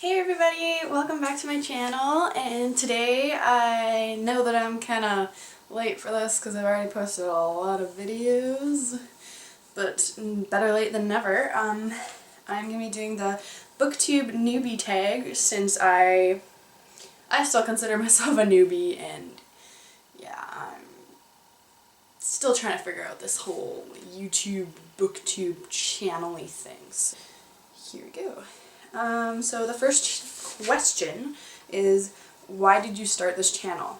Hey everybody, welcome back to my channel, and today I know that I'm kind of late for this because I've already posted a lot of videos, but better late than never. I'm going to be doing the Booktube Newbie Tag since I still consider myself a newbie, and yeah, I'm still trying to figure out this whole YouTube Booktube channel-y things. Here we go. So the first question is, why did you start this channel?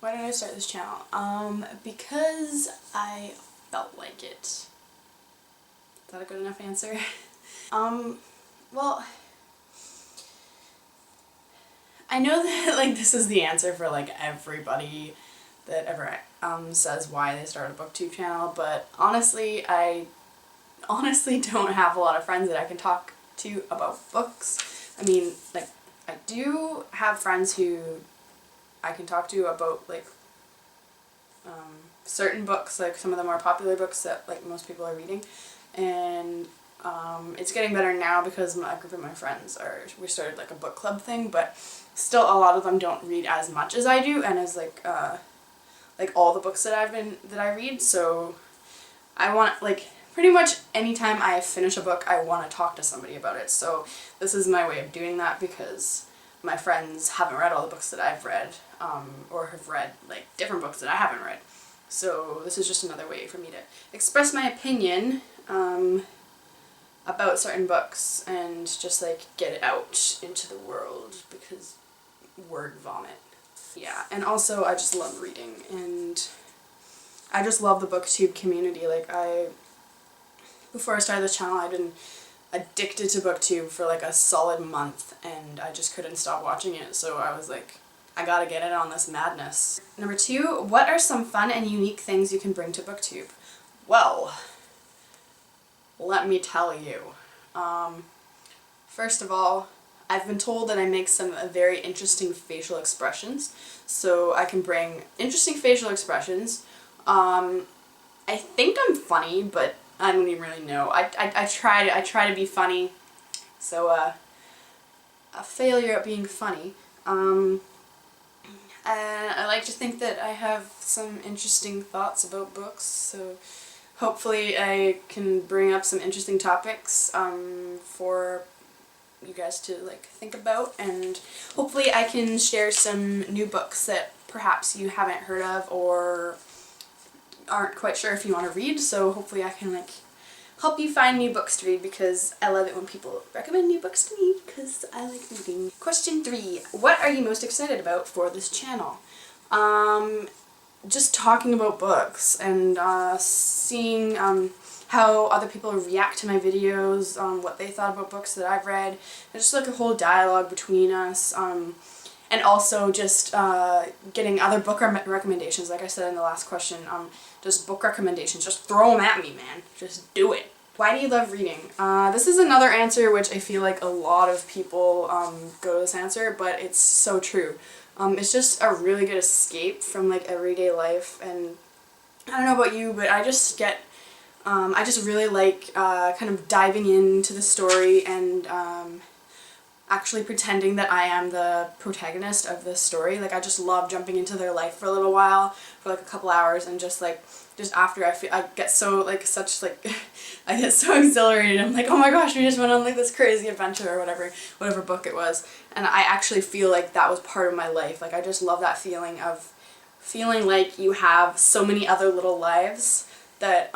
Why did I start this channel? Because I felt like it. Is that a good enough answer? Well, I know that like this is the answer for like everybody that ever says why they start a booktube channel, but honestly, I don't have a lot of friends that I can talk to about books. I mean, like, I do have friends who I can talk to about, like, certain books, like some of the more popular books that, like, most people are reading, and it's getting better now because a group of my friends we started, like, a book club thing, but still a lot of them don't read as much as I do, and as, like all the books that I read, so I want, like, pretty much anytime I finish a book, I want to talk to somebody about it. So this is my way of doing that because my friends haven't read all the books that I've read, or have read like different books that I haven't read. So this is just another way for me to express my opinion about certain books and just like get it out into the world because word vomit. Yeah, and also I just love reading and I just love the booktube community. Like before I started this channel, I'd been addicted to booktube for like a solid month and I just couldn't stop watching it, so I was like, I gotta get in on this madness. Number 2, what are some fun and unique things you can bring to booktube? Well, let me tell you. First of all, I've been told that I make some very interesting facial expressions, so I can bring interesting facial expressions. I think I'm funny, but I don't even really know. I try to be funny, so a failure at being funny. And I like to think that I have some interesting thoughts about books, so hopefully I can bring up some interesting topics for you guys to like think about, and hopefully I can share some new books that perhaps you haven't heard of or aren't quite sure if you want to read, so hopefully I can like help you find new books to read because I love it when people recommend new books to me because I like reading. Question 3. What are you most excited about for this channel? Just talking about books and seeing how other people react to my videos, what they thought about books that I've read, and just like a whole dialogue between us. And also just getting other book recommendations, like I said in the last question, just book recommendations. Just throw them at me, man. Just do it. Why do you love reading? This is another answer which I feel like a lot of people go to this answer, but it's so true. It's just a really good escape from like everyday life, and I don't know about you, but I just get, I just really like kind of diving into the story and actually pretending that I am the protagonist of the story. Like I just love jumping into their life for a little while, for like a couple hours, and just after I get so like I get so exhilarated. I'm like, oh my gosh, we just went on like this crazy adventure or whatever book it was, and I actually feel like that was part of my life. Like I just love that feeling of feeling like you have so many other little lives that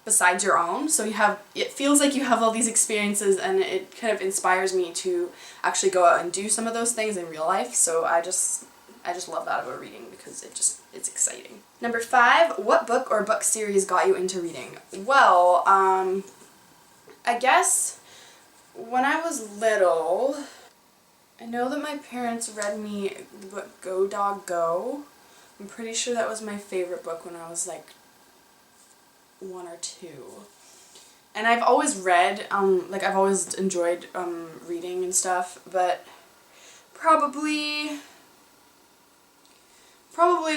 besides your own, so it feels like you have all these experiences, and it kind of inspires me to actually go out and do some of those things in real life. So I just love that about reading because it's exciting. Number 5, what book or book series got you into reading? Well, I guess when I was little, I know that my parents read me the book Go Dog Go. I'm pretty sure that was my favorite book when I was like 1 or 2. And I've always read, like I've always enjoyed reading and stuff, but probably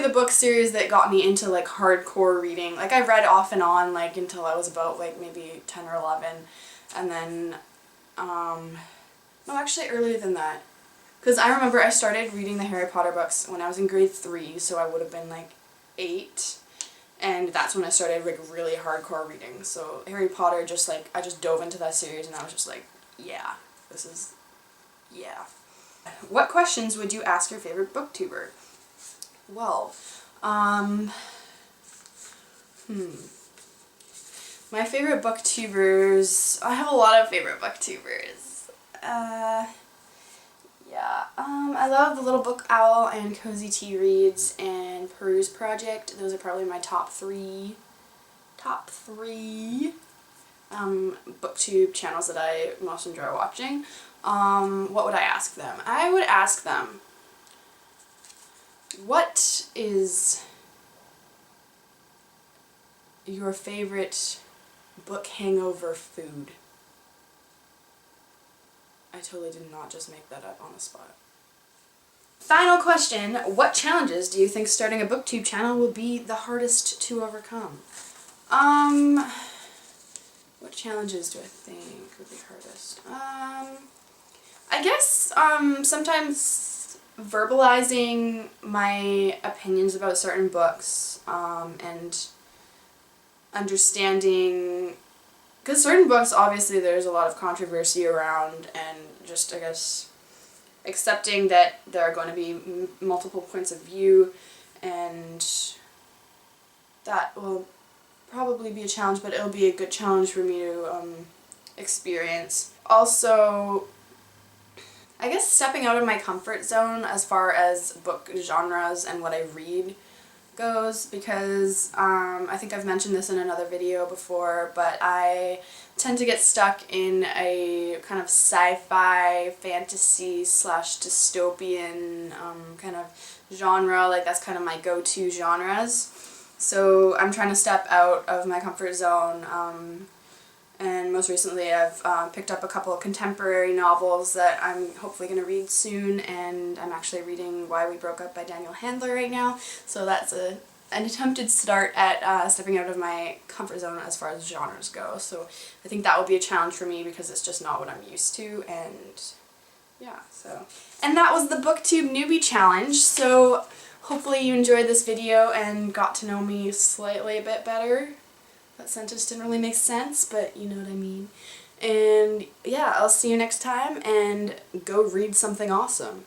the book series that got me into like hardcore reading. Like I read off and on like until I was about like maybe 10 or 11, and then, no, actually earlier than that. Because I remember I started reading the Harry Potter books when I was in grade 3, so I would have been like 8. And that's when I started like really hardcore reading. So Harry Potter, just like, I just dove into that series and I was just like, yeah, this is, yeah. What questions would you ask your favorite booktuber? Well, my favorite booktubers, I have a lot of favorite booktubers. Yeah, I love The Little Book Owl and Cozy Tea Reads and Peruse Project. Those are probably my top three booktube channels that I most enjoy watching. What would I ask them? I would ask them, what is your favorite book hangover food? I totally did not just make that up on the spot. Final question, what challenges do you think starting a booktube channel will be the hardest to overcome? What challenges do I think would be hardest? I guess, sometimes verbalizing my opinions about certain books, and understanding, because certain books, obviously, there's a lot of controversy around, and just, I guess, accepting that there are going to be multiple points of view, and that will probably be a challenge, but it'll be a good challenge for me to experience. Also, I guess stepping out of my comfort zone as far as book genres and what I read goes, because I think I've mentioned this in another video before, but I tend to get stuck in a kind of sci-fi, fantasy / dystopian kind of genre. Like, that's kind of my go-to genres. So I'm trying to step out of my comfort zone, and most recently I've picked up a couple of contemporary novels that I'm hopefully going to read soon, and I'm actually reading Why We Broke Up by Daniel Handler right now, so that's an attempted start at stepping out of my comfort zone as far as genres go. So I think that will be a challenge for me because it's just not what I'm used to, and yeah, so. And that was the Booktube Newbie Challenge, so hopefully you enjoyed this video and got to know me slightly a bit better. That sentence didn't really make sense, but you know what I mean. And yeah, I'll see you next time, and go read something awesome.